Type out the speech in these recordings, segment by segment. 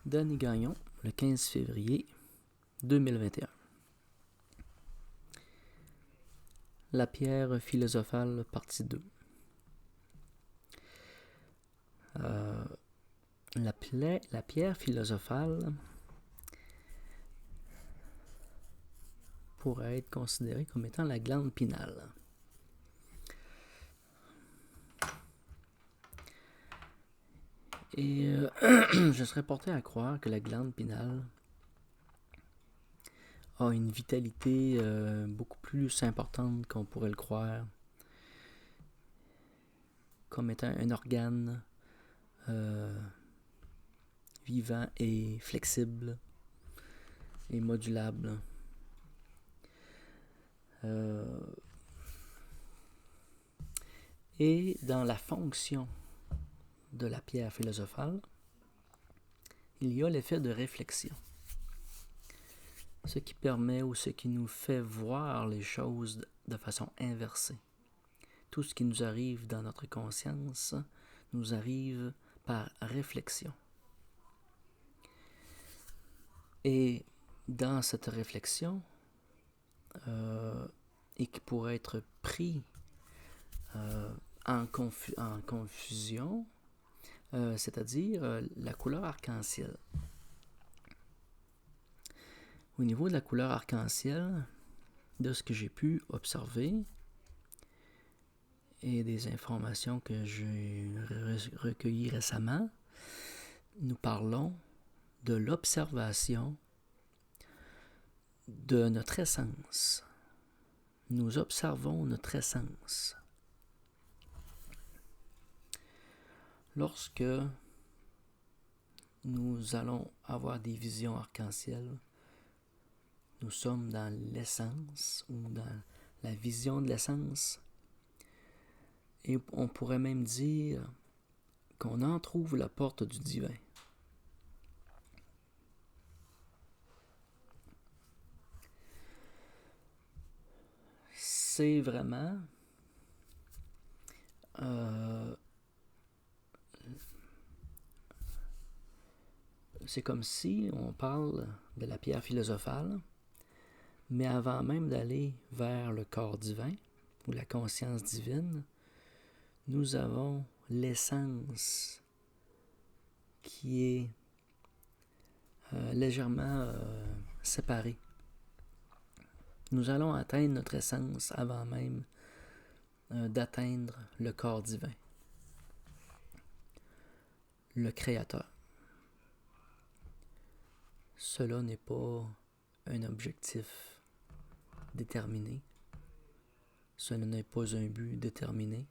Danny Gagnon, le 15 février 2021. La pierre philosophale, partie 2. La pierre philosophale pourrait être considérée comme étant la glande pinale. Et je serais porté à croire que la glande pinale a une vitalité beaucoup plus importante qu'on pourrait le croire, comme étant un organe vivant et flexible et modulable. Et dans la fonction de la pierre philosophale, il y a l'effet de réflexion. Ce qui permet ou ce qui nous fait voir les choses de façon inversée. Tout ce qui nous arrive dans notre conscience nous arrive par réflexion. Et dans cette réflexion, et qui pourrait être pris en confusion, c'est-à-dire la couleur arc-en-ciel. Au niveau de la couleur arc-en-ciel, de ce que j'ai pu observer et des informations que j'ai recueillies récemment, nous parlons de l'observation de notre essence. Nous observons notre essence. Lorsque nous allons avoir des visions arc-en-ciel, nous sommes dans l'essence ou dans la vision de l'essence. Et on pourrait même dire qu'on entrouvre la porte du divin. C'est vraiment c'est comme si on parle de la pierre philosophale, mais avant même d'aller vers le corps divin ou la conscience divine, nous avons l'essence qui est légèrement séparée. Nous allons atteindre notre essence avant même d'atteindre le corps divin, le Créateur. Cela n'est pas un objectif déterminé. Ce n'est pas un but déterminé.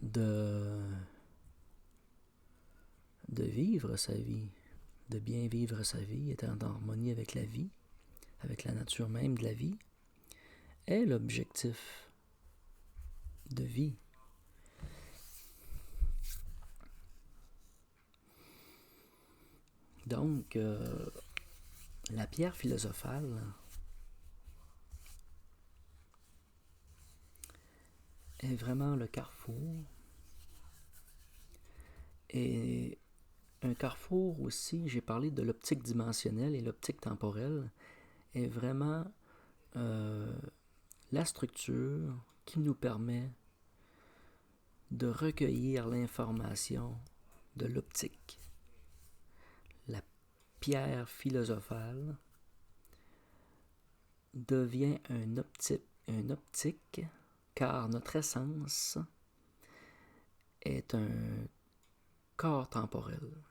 De vivre sa vie, de bien vivre sa vie, étant en harmonie avec la vie, avec la nature même de la vie, est l'objectif de vie. Donc, la pierre philosophale est vraiment le carrefour. Et un carrefour aussi, j'ai parlé de l'optique dimensionnelle et l'optique temporelle, est vraiment la structure qui nous permet de recueillir l'information de l'optique. La pierre philosophale devient un optique car notre essence est un corps temporel.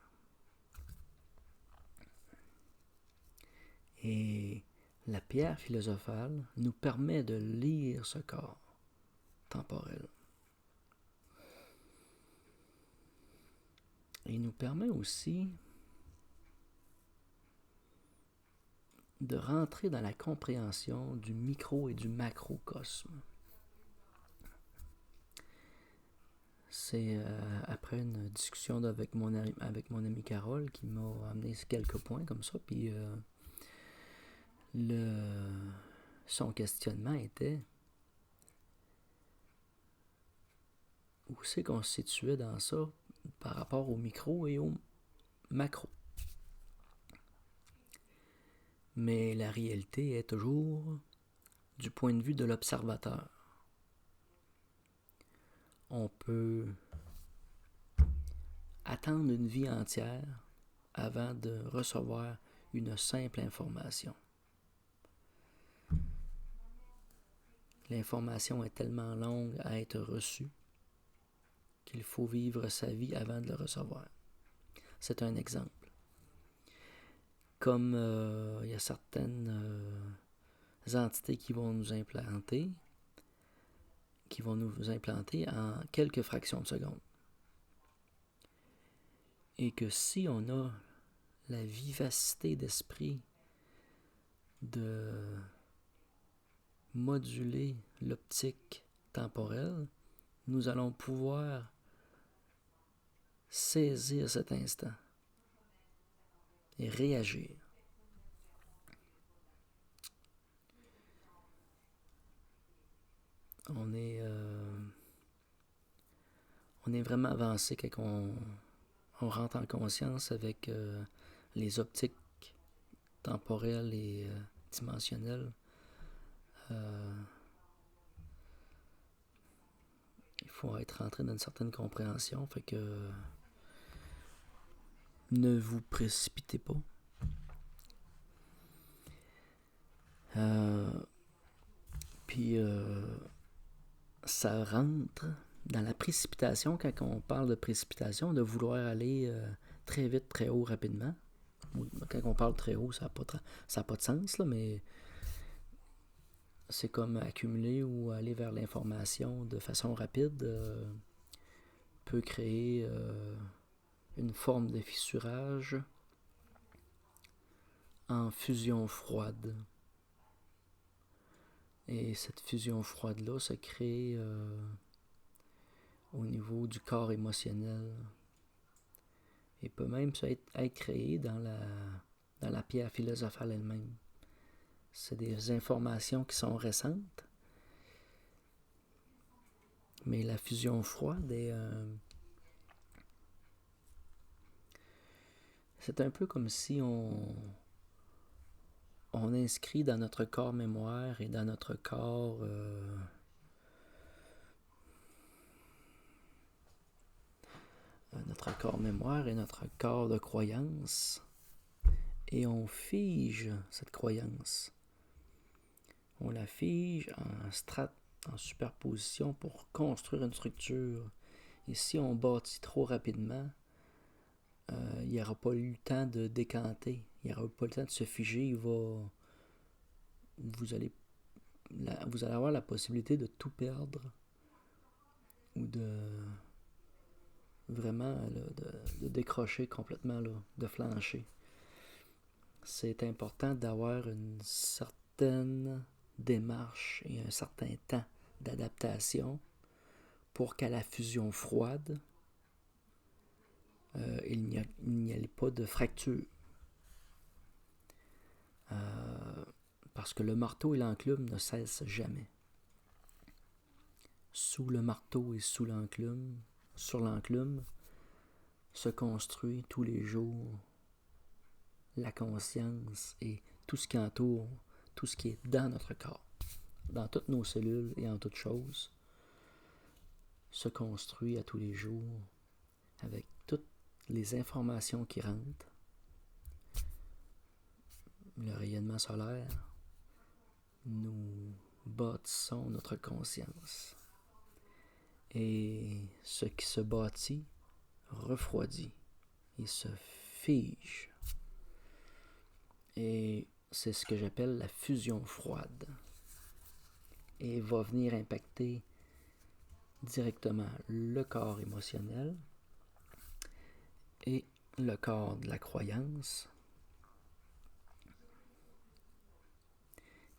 Et la pierre philosophale nous permet de lire ce corps temporel. Et nous permet aussi de rentrer dans la compréhension du micro et du macrocosme. C'est après une discussion avec mon ami Carole qui m'a amené quelques points comme ça, puis son questionnement était où c'est qu'on se situait dans ça par rapport au micro et au macro. Mais la réalité est toujours du point de vue de l'observateur. On peut attendre une vie entière avant de recevoir une simple information. L'information est tellement longue à être reçue qu'il faut vivre sa vie avant de le recevoir. C'est un exemple. Comme il y a certaines entités qui vont nous implanter en quelques fractions de seconde. Et que si on a la vivacité d'esprit de moduler l'optique temporelle, nous allons pouvoir saisir cet instant et réagir. On est vraiment avancé quand on rentre en conscience avec les optiques temporelles et dimensionnelles. Il faut être rentré dans une certaine compréhension, fait que ne vous précipitez pas. Puis ça rentre dans la précipitation, quand on parle de précipitation, de vouloir aller très vite, très haut, rapidement. Quand on parle très haut, ça n'a pas de sens, là, mais c'est comme accumuler ou aller vers l'information de façon rapide peut créer une forme de fissurage en fusion froide. Et cette fusion froide-là se crée au niveau du corps émotionnel et peut même être créée dans la pierre philosophale elle-même. C'est des informations qui sont récentes, mais la fusion froide est... c'est un peu comme si on inscrit dans notre corps mémoire et dans notre corps mémoire et notre corps de croyance, et on fige cette croyance. On la fige en superposition pour construire une structure. Et si on bâtit trop rapidement, il n'y aura pas eu le temps de décanter. Il n'y aura pas le temps de se figer. Vous allez avoir la possibilité de tout perdre ou de vraiment de décrocher complètement, là, de flancher. C'est important d'avoir une certaine démarche et un certain temps d'adaptation pour qu'à la fusion froide, il n'y ait pas de fracture. Parce que le marteau et l'enclume ne cessent jamais. Sous le marteau et sur l'enclume, se construit tous les jours la conscience et tout ce qui entoure, tout ce qui est dans notre corps, dans toutes nos cellules et en toutes choses, se construit à tous les jours avec toutes les informations qui rentrent, le rayonnement solaire. Nous bâtissons notre conscience. Et ce qui se bâtit refroidit et se fige. Et c'est ce que j'appelle la fusion froide. Et va venir impacter directement le corps émotionnel et le corps de la croyance,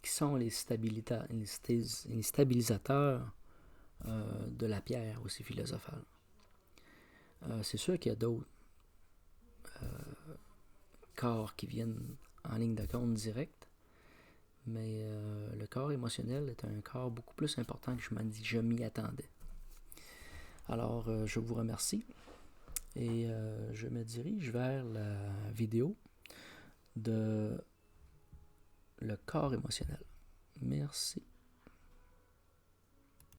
qui sont les stabilisateurs de la pierre aussi philosophale. C'est sûr qu'il y a d'autres corps qui viennent en ligne de compte directe, mais le corps émotionnel est un corps beaucoup plus important que je m'y attendais. Alors, je vous remercie et je me dirige vers la vidéo de le corps émotionnel. Merci.